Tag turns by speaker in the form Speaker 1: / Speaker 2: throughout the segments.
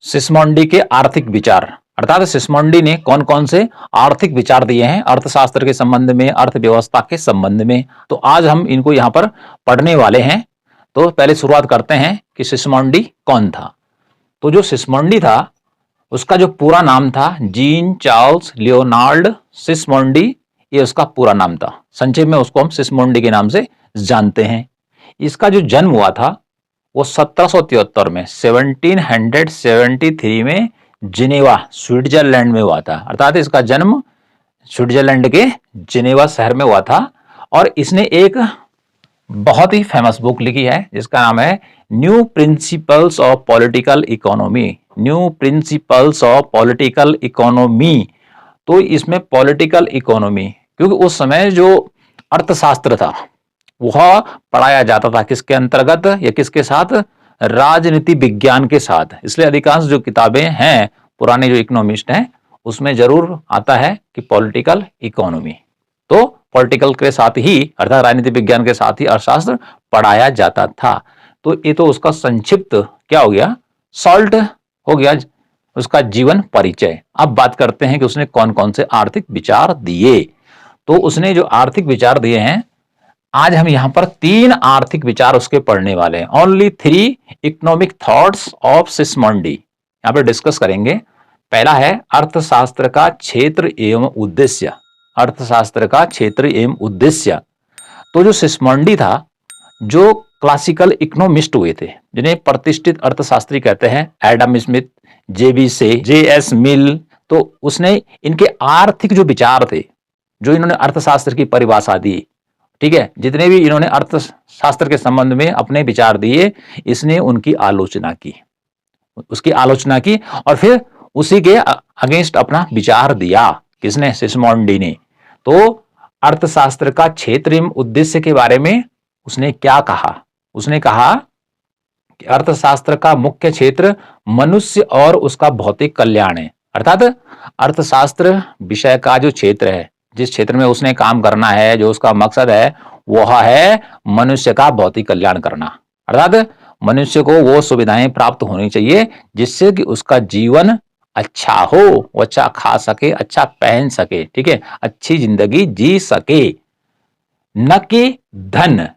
Speaker 1: सिस्मोंडी के आर्थिक विचार, अर्थात सिस्मोंडी ने कौन कौन से आर्थिक विचार दिए हैं अर्थशास्त्र के संबंध में, अर्थव्यवस्था के संबंध में, तो आज हम इनको यहां पर पढ़ने वाले हैं। तो पहले शुरुआत करते हैं कि सिस्मोंडी कौन था। तो जो सिस्मोंडी था उसका जो पूरा नाम था जीन चार्ल्स लियोनार्ड सिस्मोंडी, ये उसका पूरा नाम था। संक्षेप में उसको हम सिस्मोंडी के नाम से जानते हैं। इसका जो जन्म हुआ था वो 1773 में 1773 में जिनेवा स्विट्जरलैंड में हुआ था। अर्थात इसका जन्म स्विट्जरलैंड के जिनेवा शहर में हुआ था। और इसने एक बहुत ही फेमस बुक लिखी है जिसका नाम है new principles of political economy. New principles of political economy. तो इसमें पॉलिटिकल इकोनॉमी, क्योंकि उस समय जो अर्थशास्त्र था वह पढ़ाया जाता था किसके अंतर्गत या किसके साथ, राजनीति विज्ञान के साथ। इसलिए अधिकांश जो किताबें हैं पुराने जो इकोनॉमिस्ट हैं उसमें जरूर आता है कि पॉलिटिकल इकोनॉमी। तो पॉलिटिकल के साथ ही अर्थात राजनीति विज्ञान के साथ ही अर्थशास्त्र पढ़ाया जाता था। तो ये तो उसका संक्षिप्त क्या हो गया, सॉल्ट हो गया उसका जीवन परिचय। अब बात करते हैं कि उसने कौन कौन से आर्थिक विचार दिए। तो उसने जो आर्थिक विचार दिए हैं, आज हम यहां पर 3 आर्थिक विचार उसके पढ़ने वाले हैं। ओनली 3 इकोनॉमिक थॉट्स ऑफ सिस्मोंडी यहां पर डिस्कस करेंगे। पहला है अर्थशास्त्र का क्षेत्र एवं उद्देश्य। अर्थशास्त्र का क्षेत्र एवं उद्देश्य। तो जो सिस्मोंडी था, जो क्लासिकल इकोनॉमिस्ट हुए थे जिन्हें प्रतिष्ठित अर्थशास्त्री कहते हैं, एडम स्मिथ, जे.एस. मिल, तो उसने इनके आर्थिक जो विचार थे, जो इन्होंने अर्थशास्त्र की परिभाषा दी, ठीक है, जितने भी इन्होंने अर्थशास्त्र के संबंध में अपने विचार दिए, इसने उनकी आलोचना की, उसकी आलोचना की और फिर उसी के अगेंस्ट अपना विचार दिया। किसने? सिस्मोंडी ने। तो अर्थशास्त्र का क्षेत्र एवं उद्देश्य के बारे में उसने क्या कहा? उसने कहा कि अर्थशास्त्र का मुख्य क्षेत्र मनुष्य और उसका भौतिक कल्याण है। अर्थात अर्थशास्त्र विषय का जो क्षेत्र है, जिस क्षेत्र में उसने काम करना है, जो उसका मकसद है, वह है मनुष्य का भौतिक कल्याण करना। अर्थात मनुष्य को वो सुविधाएं प्राप्त होनी चाहिए जिससे कि उसका जीवन अच्छा हो, वो अच्छा खा सके, अच्छा पहन सके, ठीक है, अच्छी जिंदगी जी सके, न कि धन।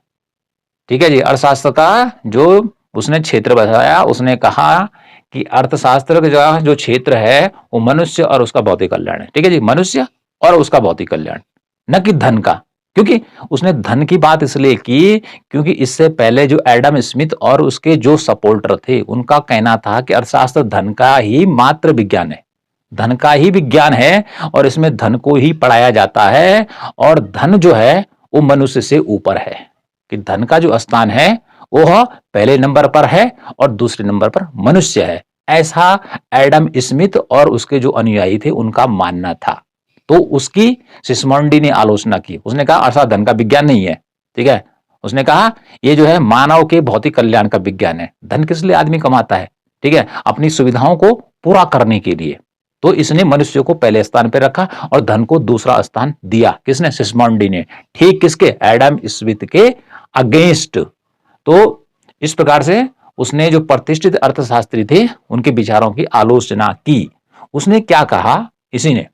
Speaker 1: ठीक है जी। अर्थशास्त्र का जो उसने क्षेत्र बताया, उसने कहा कि अर्थशास्त्र का जो क्षेत्र है वो मनुष्य और उसका भौतिक कल्याण है। ठीक है जी, मनुष्य और उसका भौतिक कल्याण, न कि धन का। क्योंकि उसने धन की बात इसलिए की क्योंकि इससे पहले जो एडम स्मिथ और उसके जो सपोर्टर थे उनका कहना था कि अर्थशास्त्र धन का ही मात्र विज्ञान है, धन का ही विज्ञान है और इसमें धन को ही पढ़ाया जाता है और धन जो है वो मनुष्य से ऊपर है, कि धन का जो स्थान है वह पहले नंबर पर है और दूसरे नंबर पर मनुष्य है। ऐसा एडम स्मिथ और उसके जो अनुयायी थे उनका मानना था। तो उसकी सिस्मोंडी ने आलोचना की। उसने कहा अर्थशास्त्र धन का विज्ञान नहीं है। ठीक है, उसने कहा ये जो है मानव के भौतिक कल्याण का विज्ञान है। धन किस लिए आदमी कमाता है? ठीक है, अपनी सुविधाओं को पूरा करने के लिए। तो इसने मनुष्य को पहले स्थान पर रखा और धन को दूसरा स्थान दिया। किसने? सिस्मोंडी ने। ठीक किसके? एडम स्मिथ के अगेंस्ट। तो इस प्रकार से उसने जो प्रतिष्ठित अर्थशास्त्री थे उनके विचारों की आलोचना की। उसने क्या कहा? इसी ने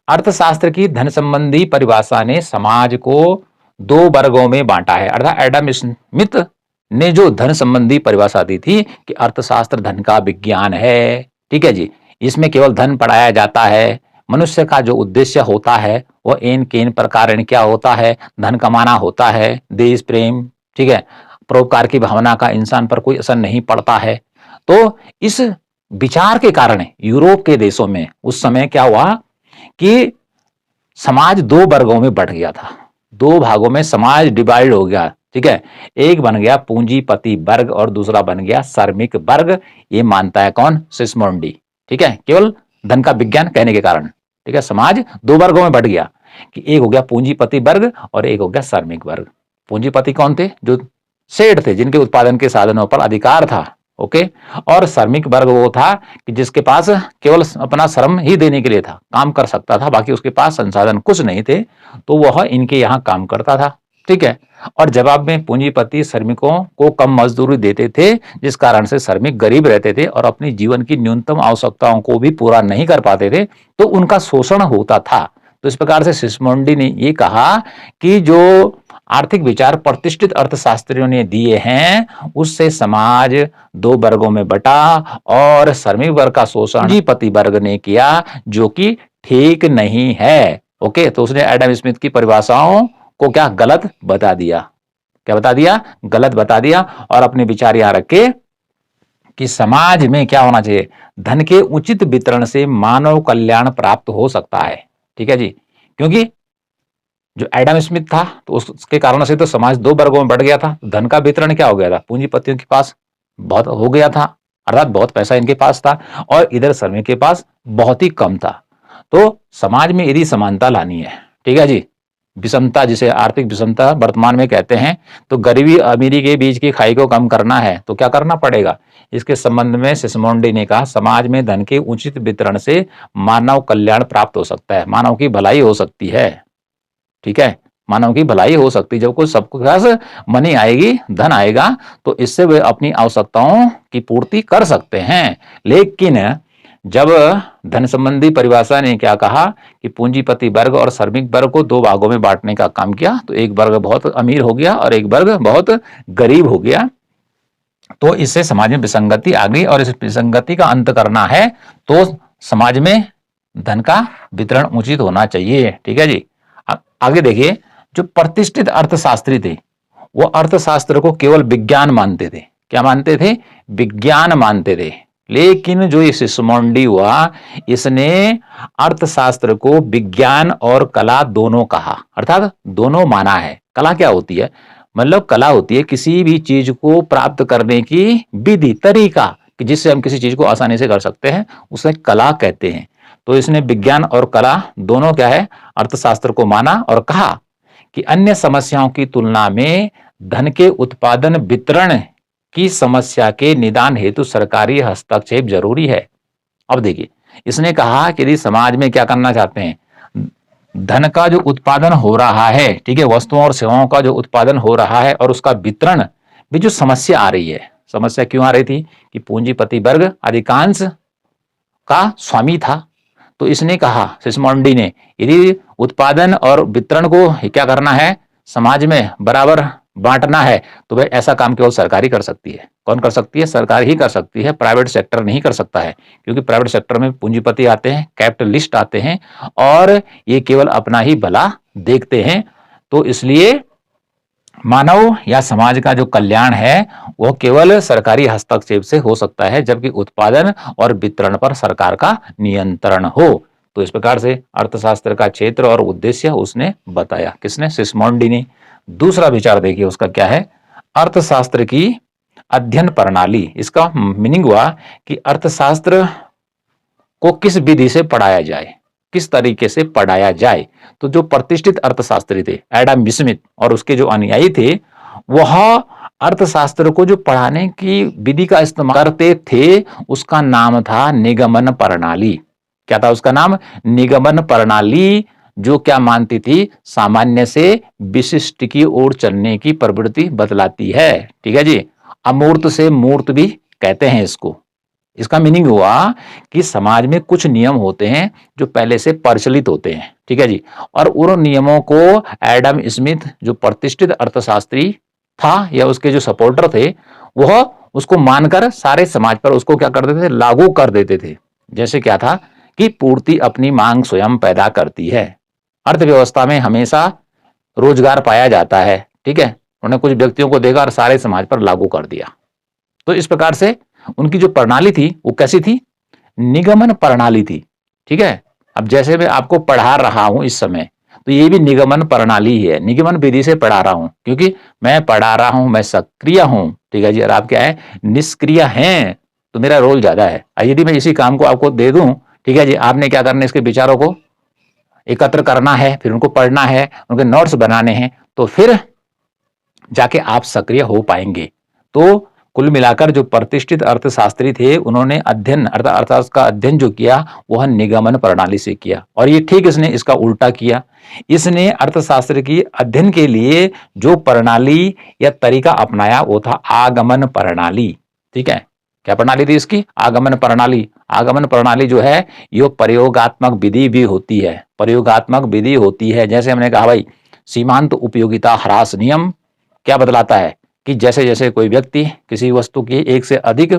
Speaker 1: अर्थशास्त्र की धन संबंधी परिभाषा ने समाज को 2 वर्गों में बांटा है। अर्थात एडम स्मिथ ने जो धन संबंधी परिभाषा दी थी कि अर्थशास्त्र धन का विज्ञान है, ठीक है जी, इसमें केवल धन पढ़ाया जाता है, मनुष्य का जो उद्देश्य होता है वह एन केन प्रकार क्या होता है, धन कमाना होता है, देश प्रेम, ठीक है, परोपकार की भावना का इंसान पर कोई असर नहीं पड़ता है। तो इस विचार के कारण यूरोप के देशों में उस समय क्या हुआ कि समाज 2 वर्गों में बढ़ गया था, 2 भागों में समाज डिवाइड हो गया। ठीक है, एक बन गया पूंजीपति वर्ग और दूसरा बन गया श्रमिक वर्ग। ये मानता है कौन? सिस्मोंडी। ठीक है, केवल धन का विज्ञान कहने के कारण। ठीक है, समाज 2 वर्गों में बढ़ गया कि एक हो गया पूंजीपति वर्ग और एक हो गया श्रमिक वर्ग। पूंजीपति कौन थे? जो सेठ थे, जिनके उत्पादन के साधनों पर अधिकार था। ओके, और श्रमिक वर्ग वो था कि जिसके पास केवल अपना श्रम ही देने के लिए था, काम कर सकता था, बाकी उसके पास संसाधन कुछ नहीं थे, तो वह इनके यहाँ काम करता था। ठीक है। और जवाब में पूंजीपति श्रमिकों को कम मजदूरी देते थे, जिस कारण से श्रमिक गरीब रहते थे और अपनी जीवन की न्यूनतम आवश्यकताओं को भी पूरा नहीं कर पाते थे, तो उनका शोषण होता था। तो इस प्रकार से सिस्मोंडी ने ये कहा कि जो आर्थिक विचार प्रतिष्ठित अर्थशास्त्रियों ने दिए हैं, उससे समाज दो वर्गों में बटा और श्रमिक वर्ग का शोषण पूंजीपति वर्ग ने किया, जो कि ठीक नहीं है। ओके, तो उसने एडम स्मिथ की परिभाषाओं को क्या गलत बता दिया, क्या बता दिया, गलत बता दिया, और अपने विचार यहां रखे कि समाज में क्या होना चाहिए, धन के उचित वितरण से मानव कल्याण प्राप्त हो सकता है। ठीक है जी, क्योंकि जो एडम स्मिथ था तो उसके कारण से तो समाज दो वर्गों में बढ़ गया था। धन का वितरण क्या हो गया था, पूंजीपतियों के पास बहुत हो गया था, अर्थात बहुत पैसा इनके पास था, और इधर श्रमिक के पास बहुत ही कम था। तो समाज में यदि समानता लानी है, ठीक है जी, विषमता जिसे आर्थिक विषमता वर्तमान में कहते हैं, तो गरीबी अमीरी के बीच की खाई को कम करना है तो क्या करना पड़ेगा। इसके संबंध में सिस्मोंडी ने कहा, समाज में धन के उचित वितरण से मानव कल्याण प्राप्त हो सकता है, मानव की भलाई हो सकती है। ठीक है, मानव की भलाई हो सकती है। जब कोई सबके पास मनी आएगी, धन आएगा, तो इससे वे अपनी आवश्यकताओं की पूर्ति कर सकते हैं। लेकिन जब धन संबंधी परिभाषा ने क्या कहा कि पूंजीपति वर्ग और श्रमिक वर्ग को दो भागों में बांटने का काम किया, तो एक वर्ग बहुत अमीर हो गया और एक वर्ग बहुत गरीब हो गया, तो इससे समाज में विसंगति आ गई, और इस विसंगति का अंत करना है तो समाज में धन का वितरण उचित होना चाहिए। ठीक है जी, आगे देखिए, जो प्रतिष्ठित अर्थशास्त्री थे वो अर्थशास्त्र को केवल विज्ञान मानते थे। क्या मानते थे, विज्ञान मानते थे। लेकिन जो ये सिस्मोंडी हुआ, इसने अर्थशास्त्र को विज्ञान और कला दोनों कहा, अर्थात दोनों माना है। कला क्या होती है, मतलब कला होती है किसी भी चीज को प्राप्त करने की विधि, तरीका, कि जिससे हम किसी चीज को आसानी से कर सकते हैं, उसे कला कहते हैं। तो इसने विज्ञान और कला दोनों क्या है, अर्थशास्त्र को माना और कहा कि अन्य समस्याओं की तुलना में धन के उत्पादन वितरण की समस्या के निदान हेतु सरकारी हस्तक्षेप जरूरी है। अब देखिए, इसने कहा कि यदि समाज में क्या करना चाहते हैं, धन का जो उत्पादन हो रहा है, ठीक है, वस्तुओं और सेवाओं का जो उत्पादन हो रहा है और उसका वितरण भी जो समस्या आ रही है, समस्या क्यों आ रही थी कि पूंजीपति वर्ग अधिकांश का स्वामी था। तो इसने कहा, सिस्मोंडी ने, यदि उत्पादन और वितरण को क्या करना है, समाज में बराबर बांटना है, तो भाई ऐसा काम केवल सरकारी कर सकती है। कौन कर सकती है, सरकार ही कर सकती है, प्राइवेट सेक्टर नहीं कर सकता है, क्योंकि प्राइवेट सेक्टर में पूंजीपति आते हैं, कैपिटलिस्ट आते हैं, और ये केवल अपना ही भला देखते हैं। तो इसलिए मानव या समाज का जो कल्याण है वो केवल सरकारी हस्तक्षेप से हो सकता है, जबकि उत्पादन और वितरण पर सरकार का नियंत्रण हो। तो इस प्रकार से अर्थशास्त्र का क्षेत्र और उद्देश्य उसने बताया, किसने, सिस्मोंडी ने। दूसरा विचार देखिए उसका क्या है, अर्थशास्त्र की अध्ययन प्रणाली। इसका मीनिंग हुआ कि अर्थशास्त्र को किस विधि से पढ़ाया जाए, किस तरीके से पढ़ाया जाए। तो जो प्रतिष्ठित अर्थशास्त्री थे एडम स्मिथ और उसके जो अनुयायी थे, वह अर्थशास्त्र को जो पढ़ाने की विधि का इस्तेमाल करते थे, उसका नाम था निगमन प्रणाली। क्या था उसका नाम, निगमन प्रणाली, जो क्या मानती थी, सामान्य से विशिष्ट की ओर चलने की प्रवृत्ति बतलाती है। ठीक है जी, अमूर्त से मूर्त भी कहते हैं इसको। इसका मीनिंग हुआ कि समाज में कुछ नियम होते हैं जो पहले से प्रचलित होते हैं, ठीक है जी, और उन नियमों को एडम स्मिथ जो प्रतिष्ठित अर्थशास्त्री था या उसके जो सपोर्टर थे, वह उसको मानकर सारे समाज पर उसको क्या कर देते थे, लागू कर देते थे। जैसे क्या था कि पूर्ति अपनी मांग स्वयं पैदा करती है। अर्थव्यवस्था में हमेशा रोजगार पाया जाता है, ठीक है, उन्होंने कुछ व्यक्तियों को देखा और सारे समाज पर लागू कर दिया। तो इस प्रकार से उनकी जो प्रणाली थी वो कैसी थी, निगमन प्रणाली थी। ठीक है, अब जैसे मैं आपको पढ़ा रहा हूं इस समय, तो ये भी निगमन प्रणाली ही है, निगमन विधि से पढ़ा रहा हूं, क्योंकि मैं पढ़ा रहा हूं, मैं सक्रिय हूं। ठीक है जी, और आप क्या है, निष्क्रिय हैं, तो मेरा रोल ज्यादा है। यदि मैं इसी काम को आपको दे दूं, ठीक है जी, आपने क्या करना है, इसके विचारों को एकत्र करना है, फिर उनको पढ़ना है, उनके नोट्स बनाने हैं, तो फिर जाके आप सक्रिय हो पाएंगे। तो कुल मिलाकर जो प्रतिष्ठित अर्थशास्त्री थे उन्होंने अध्ययन अर्थशास्त्र का अध्ययन जो किया वह निगमन प्रणाली से किया, और ये ठीक इसने इसका उल्टा किया। इसने अर्थशास्त्र की अध्ययन के लिए जो प्रणाली या तरीका अपनाया वो था आगमन प्रणाली। ठीक है, क्या प्रणाली थी इसकी? आगमन प्रणाली। आगमन प्रणाली जो है ये प्रयोगात्मक विधि भी होती है, प्रयोगात्मक विधि होती है। जैसे हमने कहा भाई सीमांत उपयोगिता ह्रास नियम क्या बतलाता है कि जैसे जैसे कोई व्यक्ति किसी वस्तु की एक से अधिक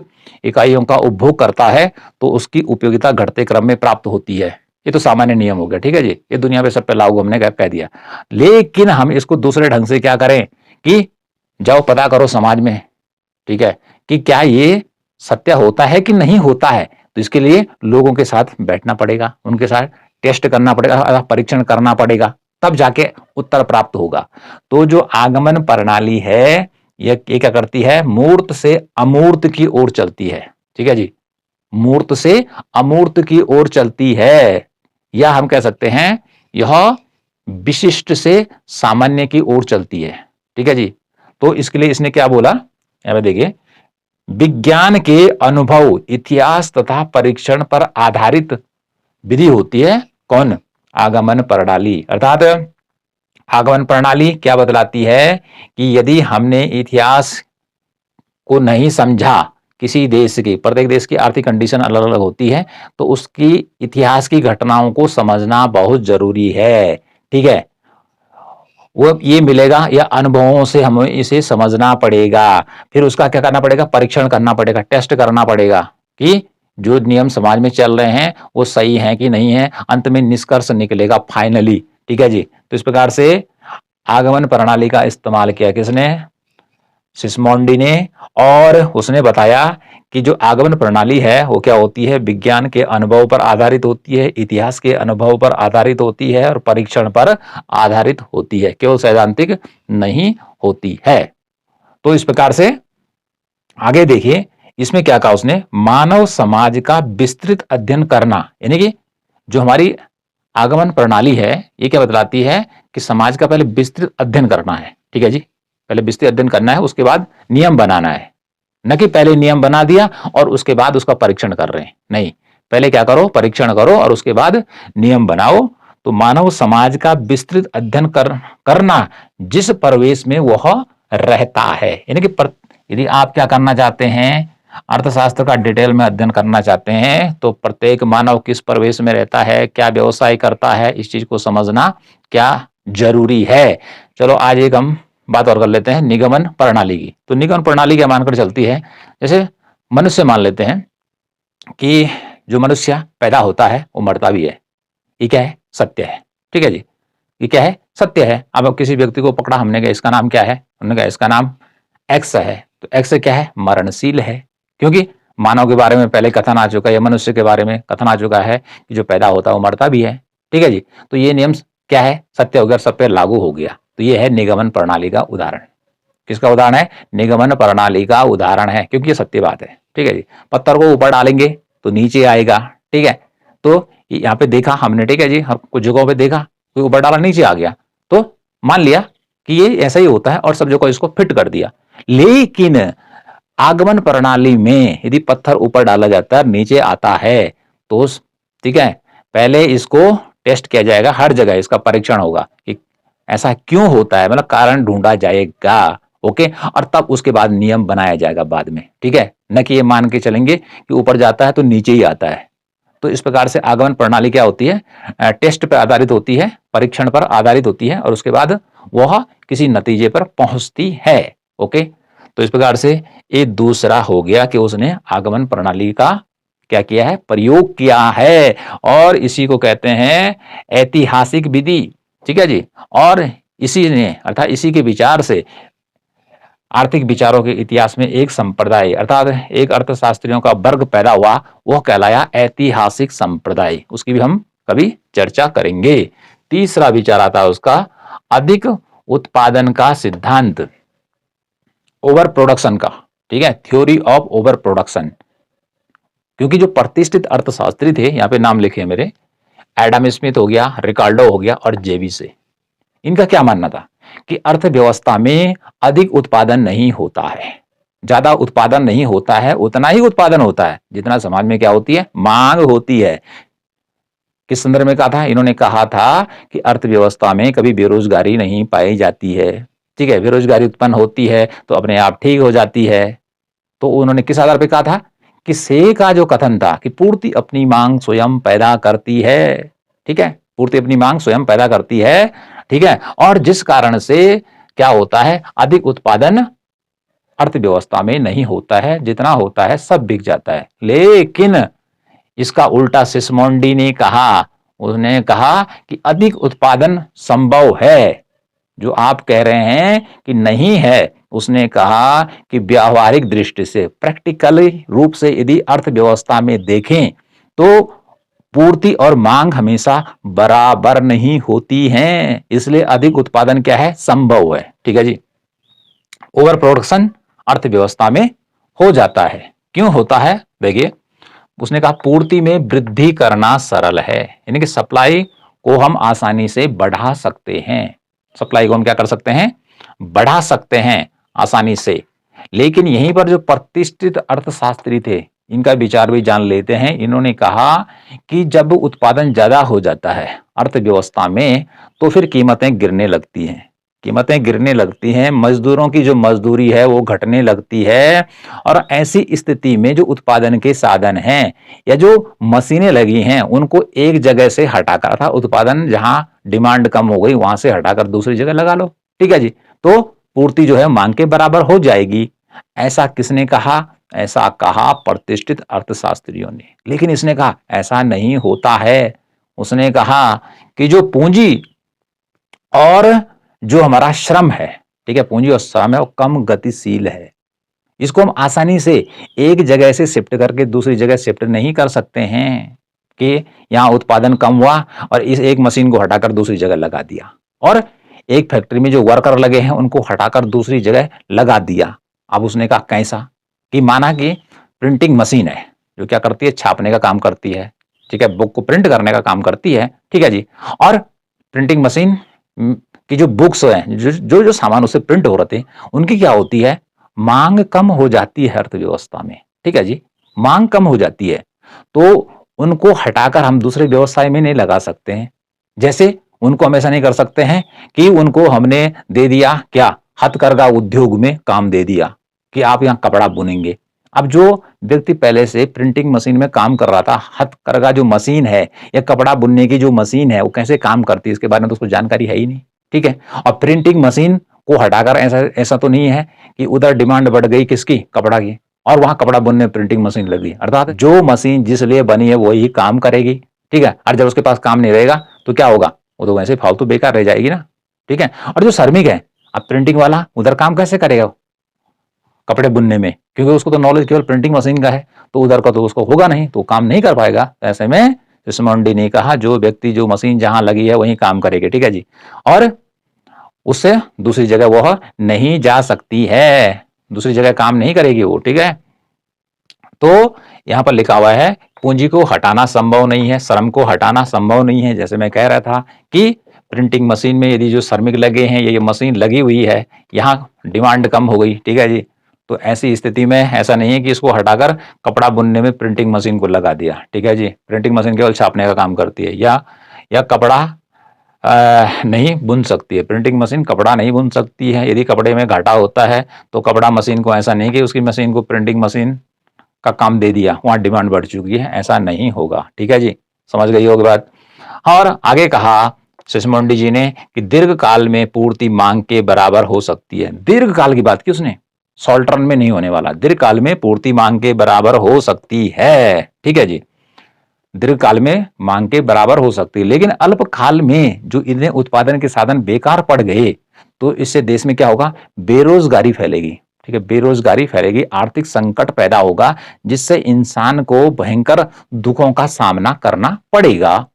Speaker 1: इकाइयों का उपभोग करता है तो उसकी उपयोगिता घटते क्रम में प्राप्त होती है। ये तो सामान्य नियम हो गया, ठीक है जी, ये दुनिया में सब पे लागू हमने कह दिया। लेकिन हम इसको दूसरे ढंग से क्या करें कि जाओ पता करो समाज में, ठीक है, कि क्या ये सत्य होता है कि नहीं होता है। तो इसके लिए लोगों के साथ बैठना पड़ेगा, उनके साथ टेस्ट करना पड़ेगा, परीक्षण करना पड़ेगा, तब जाके उत्तर प्राप्त होगा। तो जो आगमन प्रणाली है ये क्या करती है? मूर्त से अमूर्त की ओर चलती है। ठीक है जी, मूर्त से अमूर्त की ओर चलती है, या हम कह सकते हैं यह विशिष्ट से सामान्य की ओर चलती है। ठीक है जी, तो इसके लिए इसने क्या बोला, यहां देखिए, विज्ञान के अनुभव, इतिहास तथा परीक्षण पर आधारित विधि होती है कौन? आगमन प्रणाली। अर्थात आगमन प्रणाली क्या बतलाती है कि यदि हमने इतिहास को नहीं समझा, किसी देश की, प्रत्येक देश की आर्थिक कंडीशन अलग अलग होती है, तो उसकी इतिहास की घटनाओं को समझना बहुत जरूरी है। ठीक है, वो ये मिलेगा या अनुभवों से हमें इसे समझना पड़ेगा। फिर उसका क्या करना पड़ेगा? परीक्षण करना पड़ेगा, टेस्ट करना पड़ेगा कि जो नियम समाज में चल रहे हैं वो सही है कि नहीं है। अंत में निष्कर्ष निकलेगा फाइनली। ठीक है जी, तो इस प्रकार से आगमन प्रणाली का इस्तेमाल किया किसने? सिस्मोंडी ने। और उसने बताया कि जो आगमन प्रणाली है वो क्या होती है? विज्ञान के अनुभव पर आधारित होती है, इतिहास के अनुभव पर आधारित होती है और परीक्षण पर आधारित होती है, केवल सैद्धांतिक नहीं होती है। तो इस प्रकार से आगे देखिए, इसमें क्या कहा उसने? मानव समाज का विस्तृत अध्ययन करना, यानी कि जो हमारी आगमन प्रणाली है ये क्या बतलाती है कि समाज का पहले विस्तृत अध्ययन करना है। ठीक है जी, पहले विस्तृत अध्ययन करना है, उसके बाद नियम बनाना है। न कि पहले नियम बना दिया और उसके बाद उसका परीक्षण कर रहे हैं, नहीं, पहले क्या करो? परीक्षण करो और उसके बाद नियम बनाओ। तो मानव समाज का विस्तृत अध्ययन करना जिस परिवेश में वह रहता है, यानी कि यदि आप क्या करना चाहते हैं, अर्थशास्त्र का डिटेल में अध्ययन करना चाहते हैं, तो प्रत्येक मानव किस परिवेश में रहता है, क्या व्यवसाय करता है, इस चीज को समझना क्या जरूरी है। चलो आज एक हम बात और कर लेते हैं निगमन प्रणाली की। तो निगमन प्रणाली क्या मानकर चलती है? जैसे मनुष्य मान लेते हैं कि जो मनुष्य पैदा होता है वो मरता भी है, ये क्या है? सत्य है। ठीक है जी, ये क्या है? सत्य है। अब किसी व्यक्ति को पकड़ा हमने, कहा इसका नाम क्या है? उन्होंने कहा इसका नाम एक्स है। तो एक्स क्या है? मरणशील है, क्योंकि मानव के बारे में पहले कथन आ चुका है या मनुष्य के बारे में कथन आ चुका है कि जो पैदा होता है वो मरता भी है। ठीक है जी, तो ये नियम क्या है? सत्य हो गया, सब पे लागू हो गया। तो ये है निगमन प्रणाली का उदाहरण। किसका उदाहरण है? निगमन प्रणाली का उदाहरण है, क्योंकि ये सत्य बात है। ठीक है जी, पत्थर को ऊपर डालेंगे तो नीचे आएगा। ठीक है, तो यहाँ पे देखा हमने, ठीक है जी, कुछ जगहों पे देखा कोई ऊपर डाला नीचे आ गया, तो मान लिया कि ये ऐसा ही होता है और सब जगह इसको फिट कर दिया। लेकिन आगमन प्रणाली में यदि पत्थर ऊपर डाला जाता है नीचे आता है तो ठीक है, पहले इसको टेस्ट किया जाएगा, हर जगह इसका परीक्षण होगा कि ऐसा क्यों होता है, मतलब कारण ढूंढा जाएगा। ओके, और तब उसके बाद नियम बनाया जाएगा बाद में। ठीक है, न कि ये मान के चलेंगे कि ऊपर जाता है तो नीचे ही आता है। तो इस प्रकार से आगमन प्रणाली क्या होती है? टेस्ट पर आधारित होती है, परीक्षण पर आधारित होती है और उसके बाद वह किसी नतीजे पर पहुंचती है। ओके, तो इस प्रकार से ये दूसरा हो गया कि उसने आगमन प्रणाली का क्या किया है? प्रयोग किया है, और इसी को कहते हैं ऐतिहासिक विधि। ठीक है जी, और इसी ने अर्थात इसी के विचार से आर्थिक विचारों के इतिहास में एक संप्रदाय अर्थात एक अर्थशास्त्रियों का वर्ग पैदा हुआ, वह कहलाया ऐतिहासिक संप्रदाय। उसकी भी हम कभी चर्चा करेंगे। तीसरा विचार आता है उसका अधिक उत्पादन का सिद्धांत, ओवर प्रोडक्शन का। ठीक है, थ्योरी ऑफ ओवर प्रोडक्शन। क्योंकि जो प्रतिष्ठित अर्थशास्त्री थे, यहां पे नाम लिखे मेरे, एडम स्मिथ हो गया, रिकार्डो हो गया और जेबी से, इनका क्या मानना था कि अर्थव्यवस्था में अधिक उत्पादन नहीं होता है। ज्यादा उत्पादन नहीं होता है, उतना ही उत्पादन होता है जितना समाज में क्या होती है, मांग होती है। किस संदर्भ में कहा था, इन्होंने कहा था कि अर्थव्यवस्था में कभी बेरोजगारी नहीं पाई जाती है। ठीक है, बेरोजगारी उत्पन्न होती है तो अपने आप ठीक हो जाती है। तो उन्होंने किस आधार पर कहा था कि से का जो कथन था कि पूर्ति अपनी मांग स्वयं पैदा करती है। ठीक है, पूर्ति अपनी मांग स्वयं पैदा करती है। ठीक है, और जिस कारण से क्या होता है, अधिक उत्पादन अर्थव्यवस्था में नहीं होता है, जितना होता है सब बिक जाता है। लेकिन इसका उल्टा सिस्मोंडी ने कहा, उसने कहा कि अधिक उत्पादन संभव है। जो आप कह रहे हैं कि नहीं है, उसने कहा कि व्यावहारिक दृष्टि से, प्रैक्टिकली रूप से यदि अर्थव्यवस्था में देखें तो पूर्ति और मांग हमेशा बराबर नहीं होती हैं, इसलिए अधिक उत्पादन क्या है, संभव है। ठीक है जी, ओवर प्रोडक्शन अर्थव्यवस्था में हो जाता है। क्यों होता है, देखिए उसने कहा पूर्ति में वृद्धि करना सरल है, यानी कि सप्लाई को हम आसानी से बढ़ा सकते हैं। सप्लाई को हम क्या कर सकते हैं, बढ़ा सकते हैं आसानी से। लेकिन यहीं पर जो प्रतिष्ठित अर्थशास्त्री थे, इनका विचार भी जान लेते हैं। इन्होंने कहा कि जब उत्पादन ज्यादा हो जाता है अर्थव्यवस्था में तो फिर कीमतें गिरने लगती हैं। कीमतें गिरने लगती हैं, मजदूरों की जो मजदूरी है वो घटने लगती है। और ऐसी स्थिति में जो उत्पादन के साधन हैं या जो मशीनें लगी हैं उनको एक जगह से हटाकर, था उत्पादन जहां डिमांड कम हो गई वहां से हटाकर दूसरी जगह लगा लो। ठीक है जी, तो पूर्ति जो है मांग के बराबर हो जाएगी। ऐसा किसने कहा, ऐसा कहा प्रतिष्ठित अर्थशास्त्रियों ने। लेकिन इसने कहा ऐसा नहीं होता है। उसने कहा कि जो पूंजी और जो हमारा श्रम है, ठीक है, पूंजी और श्रम है वो कम गतिशील है। इसको हम आसानी से एक जगह से शिफ्ट करके दूसरी जगह शिफ्ट नहीं कर सकते हैं कि यहां उत्पादन कम हुआ और इस एक मशीन को हटाकर दूसरी जगह लगा दिया, और एक फैक्ट्री में जो वर्कर लगे हैं उनको हटाकर दूसरी जगह लगा दिया। अब उसने कहा कैसा, कि माना कि प्रिंटिंग मशीन है जो क्या करती है, छापने का काम करती है। ठीक है, बुक को प्रिंट करने का काम करती है। ठीक है जी, और प्रिंटिंग मशीन की जो बुक्स हैं, जो जो सामान उससे प्रिंट हो रहे थे, उनकी क्या होती है, मांग कम हो जाती है अर्थव्यवस्था में। ठीक है जी, मांग कम हो जाती है तो उनको हटाकर हम दूसरे व्यवसाय में नहीं लगा सकते हैं। जैसे उनको हम ऐसा नहीं कर सकते हैं कि उनको हमने दे दिया क्या, हथकरघा उद्योग में काम दे दिया कि आप यहां कपड़ा बुनेंगे। अब जो व्यक्ति पहले से प्रिंटिंग मशीन में काम कर रहा था, हथकरघा जो मशीन है या कपड़ा बुनने की जो मशीन है वो कैसे काम करती है इसके बारे में तो उसको जानकारी है ही नहीं। ठीक है, और प्रिंटिंग मशीन को हटाकर ऐसा ऐसा तो नहीं है कि उधर डिमांड बढ़ गई किसकी, कपड़ा की, और वहां कपड़ा बुनने प्रिंटिंग मशीन लगी। अर्थात जो मशीन जिस लिए बनी है वही काम करेगी। ठीक है, और जब उसके पास काम नहीं रहेगा तो क्या होगा, वो तो वैसे फालतू बेकार रह जाएगी ना। ठीक है, और जो श्रमिक है, अब प्रिंटिंग वाला उधर काम कैसे करेगा कपड़े बुनने में, क्योंकि उसको तो नॉलेज केवल प्रिंटिंग मशीन का है, तो उधर का तो उसको होगा नहीं, तो काम नहीं कर पाएगा। ऐसे में सिस्मोंडी ने कहा जो व्यक्ति जो मशीन जहां लगी है वहीं काम करेगी। ठीक है जी, और उससे दूसरी जगह वह नहीं जा सकती है, दूसरी जगह काम नहीं करेगी वो। ठीक है, तो यहां पर लिखा हुआ है पूंजी को हटाना संभव नहीं है, श्रम को हटाना संभव नहीं है। जैसे मैं कह रहा था कि प्रिंटिंग मशीन में यदि जो श्रमिक लगे हैं, ये मशीन लगी हुई है, यहां डिमांड कम हो गई। ठीक है जी, तो ऐसी स्थिति में ऐसा नहीं है कि इसको हटाकर कपड़ा बुनने में प्रिंटिंग मशीन को लगा दिया। ठीक है जी, प्रिंटिंग मशीन केवल छापने का काम करती है, या कपड़ा नहीं बुन सकती है। प्रिंटिंग मशीन कपड़ा नहीं बुन सकती है। यदि कपड़े में घाटा होता है तो कपड़ा मशीन को, ऐसा नहीं कि उसकी मशीन को प्रिंटिंग मशीन का काम दे दिया, वहां डिमांड बढ़ चुकी है, ऐसा नहीं होगा। ठीक है जी, समझ गई होगी बात। और आगे कहा सिस्मोंडी जी ने कि दीर्घ काल में पूर्ति मांग के बराबर हो सकती है। दीर्घ काल की बात की उसने, शॉर्ट रन में नहीं होने वाला, दीर्घ काल में पूर्ति मांग के बराबर हो सकती है। ठीक है जी, दीर्घ काल में मांग के बराबर हो सकती है, लेकिन अल्पकाल में जो इतने उत्पादन के साधन बेकार पड़ गए तो इससे देश में क्या होगा, बेरोजगारी फैलेगी। ठीक है, बेरोजगारी फैलेगी, आर्थिक संकट पैदा होगा, जिससे इंसान को भयंकर दुखों का सामना करना पड़ेगा।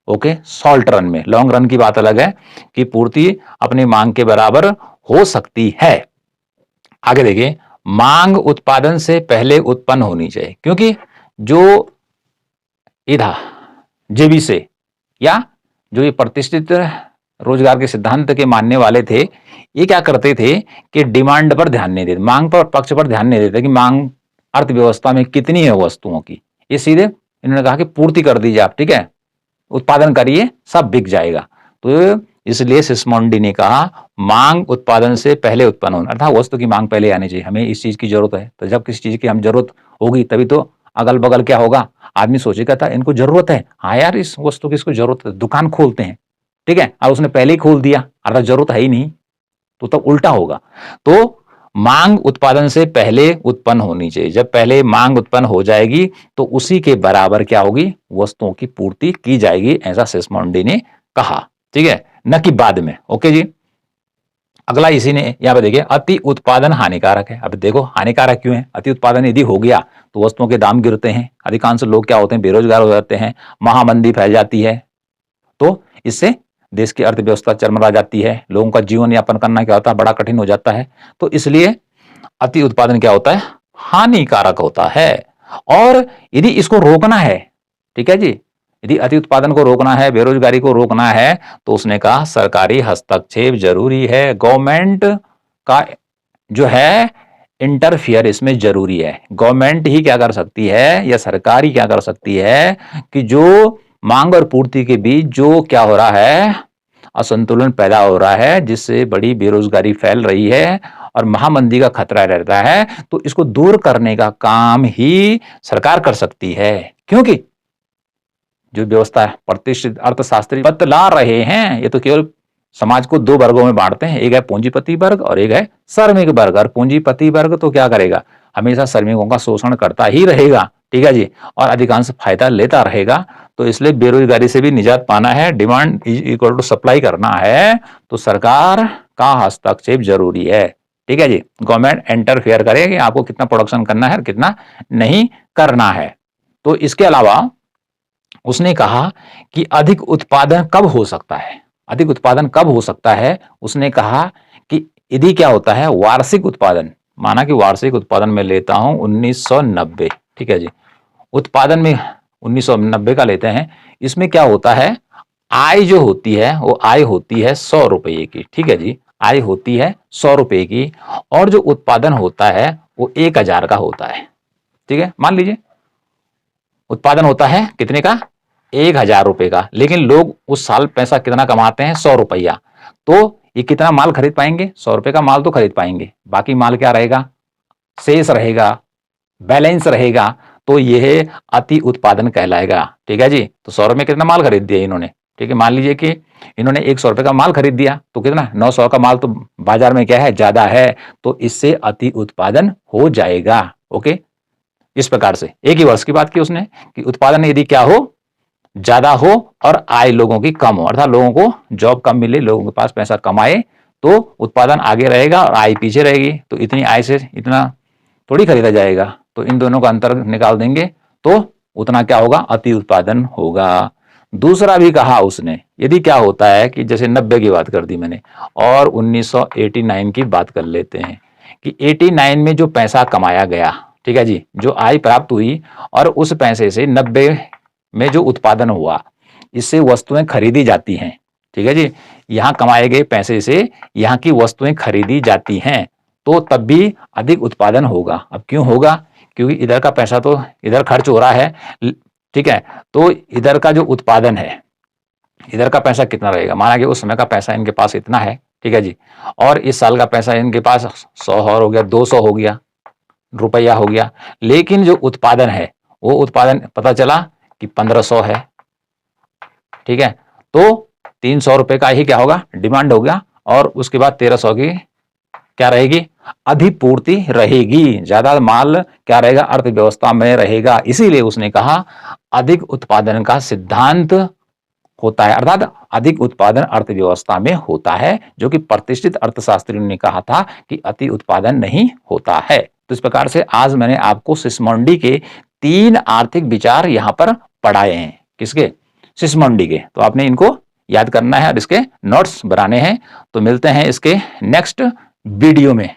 Speaker 1: ओके, शॉर्ट रन में, लॉन्ग रन की बात अलग है कि पूर्ति अपनी मांग के बराबर हो सकती है। आगे देखिए, मांग उत्पादन से पहले उत्पन्न होनी चाहिए, क्योंकि जो इधर जेबी से या जो ये प्रतिष्ठित रोजगार के सिद्धांत के मानने वाले थे, ये क्या करते थे कि डिमांड पर ध्यान नहीं देते, मांग पर पक्ष पर ध्यान नहीं देते कि मांग अर्थव्यवस्था में कितनी है वस्तुओं की। ये सीधे इन्होंने कहा कि पूर्ति कर दीजिए आप, ठीक है, उत्पादन करिए, सब बिक जाएगा। तो इसलिए सिस्मोंडी ने कहा मांग उत्पादन से पहले उत्पन्न होना, अर्थात वस्तु की मांग पहले आनी चाहिए। हमें इस चीज की जरूरत है, तो जब किसी चीज की हम जरूरत होगी तभी तो अगल बगल क्या होगा, आदमी सोचेगा था इनको जरूरत है, हाँ यार इस वस्तु की इसको जरूरत है, दुकान खोलते हैं, ठीक है, और उसने पहले ही खोल दिया, अर्थात जरूरत है ही नहीं, तो तब उल्टा होगा। तो मांग उत्पादन से पहले उत्पन्न होनी चाहिए। जब पहले मांग उत्पन्न हो जाएगी तो उसी के बराबर क्या होगी, वस्तुओं की पूर्ति की जाएगी, ऐसा सिस्मोंडी ने कहा, ठीक है, न कि बाद में। ओके जी। अगला इसी ने यहां पर देखिए, अति उत्पादन हानिकारक है। अब देखो हानिकारक क्यों है, अति उत्पादन यदि हो गया तो वस्तुओं के दाम गिरते हैं, अधिकांश लोग क्या होते हैं, बेरोजगार हो जाते हैं, महामंदी फैल जाती है, तो इससे देश की अर्थव्यवस्था चरमरा जाती है, लोगों का जीवन यापन करना क्या होता है, बड़ा कठिन हो जाता है। तो इसलिए अति उत्पादन क्या होता है, हानिकारक होता है। और यदि इसको रोकना है, ठीक है जी, यदि अति उत्पादन को रोकना है, बेरोजगारी को रोकना है, तो उसने कहा सरकारी हस्तक्षेप जरूरी है, गवर्नमेंट का जो है इंटरफियर इसमें जरूरी है। गवर्नमेंट ही क्या कर सकती है, या सरकार ही क्या कर सकती है कि जो मांग और पूर्ति के बीच जो क्या हो रहा है, असंतुलन पैदा हो रहा है, जिससे बड़ी बेरोजगारी फैल रही है और महामंदी का खतरा रहता है, तो इसको दूर करने का काम ही सरकार कर सकती है। क्योंकि जो व्यवस्था प्रतिष्ठित अर्थशास्त्री बतला रहे हैं, ये तो केवल समाज को दो वर्गों में बांटते हैं, एक है पूंजीपति वर्ग और एक है श्रमिक वर्ग। और पूंजीपति वर्ग तो क्या करेगा, हमेशा श्रमिकों का शोषण करता ही रहेगा, ठीक है जी, और अधिकांश फायदा लेता रहेगा। तो इसलिए बेरोजगारी से भी निजात पाना है, demand is equal to supply करना है, तो सरकार का हस्तक्षेप जरूरी है, ठीक है जी। गवर्नमेंट इंटरफेयर करे कि आपको कितना प्रोडक्शन करना है और कितना नहीं करना है। तो इसके अलावा उसने कहा कि अधिक उत्पादन कब हो सकता है, अधिक उत्पादन कब हो सकता है, उसने कहा कि यदि क्या होता है, वार्षिक उत्पादन, माना कि वार्षिक उत्पादन में लेता हूं 1990, ठीक है जी, उत्पादन में 1990 का लेते हैं, इसमें क्या होता है, आय जो होती है वो आय होती है 100 रुपये की, ठीक है जी, आय होती है 100 रुपये की, और जो उत्पादन होता है वो 1000 का होता है, ठीक है। मान लीजिए उत्पादन होता है कितने का, 1000 रुपए का, लेकिन लोग उस साल पैसा कितना कमाते हैं, 100 रुपया, तो ये कितना माल खरीद पाएंगे, 100 रुपए का माल तो खरीद पाएंगे, बाकी माल क्या रहेगा, शेष रहेगा, बैलेंस रहेगा, तो यह अति उत्पादन कहलाएगा, ठीक है जी। तो 100 रुपए में कितना माल खरीद दिया इन्होंने, ठीक है, मान लीजिए कि इन्होंने 100 रुपए का माल खरीद दिया, तो कितना, 900 का माल तो बाजार में क्या है, ज्यादा है, तो इससे अति उत्पादन हो जाएगा। ओके, इस प्रकार से एक ही वर्ष की बात की उसने कि उत्पादन यदि क्या हो, ज्यादा हो और आय लोगों की कम हो, अर्थात लोगों को जॉब कम मिले, लोगों के पास पैसा कमाए, तो उत्पादन आगे रहेगा और आय पीछे रहेगी, तो इतनी आय से इतना थोड़ी खरीदा जाएगा, तो इन दोनों का अंतर निकाल देंगे तो उतना क्या होगा, अति उत्पादन होगा। दूसरा भी कहा उसने, यदि क्या होता है कि जैसे 90 की बात कर दी मैंने, और 1989 की बात कर लेते हैं कि 89 में जो पैसा कमाया गया, ठीक है जी, जो आय प्राप्त हुई और उस पैसे से 90 में जो उत्पादन हुआ, इससे वस्तुएं खरीदी जाती हैं, ठीक है जी, यहां कमाए गए पैसे से यहां की वस्तुएं खरीदी जाती हैं, तो तब भी अधिक उत्पादन होगा। अब क्यों होगा, क्योंकि इधर का पैसा तो इधर खर्च हो रहा है, ठीक है, तो इधर का जो उत्पादन है, इधर का पैसा कितना रहेगा, माना कि उस समय का पैसा इनके पास इतना है, ठीक है जी, और इस साल का पैसा इनके पास 100 और हो गया, 200 हो गया, रुपया हो गया, लेकिन जो उत्पादन है वो उत्पादन पता चला कि 1500 है, ठीक है, तो 300 रुपए का ही क्या होगा, डिमांड हो गया, और उसके बाद 1300 की क्या रहेगी, अधिपूर्ति रहेगी, ज्यादा माल क्या रहेगा, अर्थव्यवस्था में रहेगा। इसीलिए उसने कहा अधिक उत्पादन का सिद्धांत होता है, अर्थात अधिक उत्पादन अर्थव्यवस्था में होता है, जो कि प्रतिष्ठित अर्थशास्त्रियों ने कहा था कि अति उत्पादन नहीं होता है। तो इस प्रकार से आज मैंने आपको सिस्मोंडी के 3 आर्थिक विचार यहां पर पढ़ाए हैं, किसके, सिस्मोंडी के, तो आपने इनको याद करना है और इसके नोट्स बनाने हैं। तो मिलते हैं इसके नेक्स्ट वीडियो में।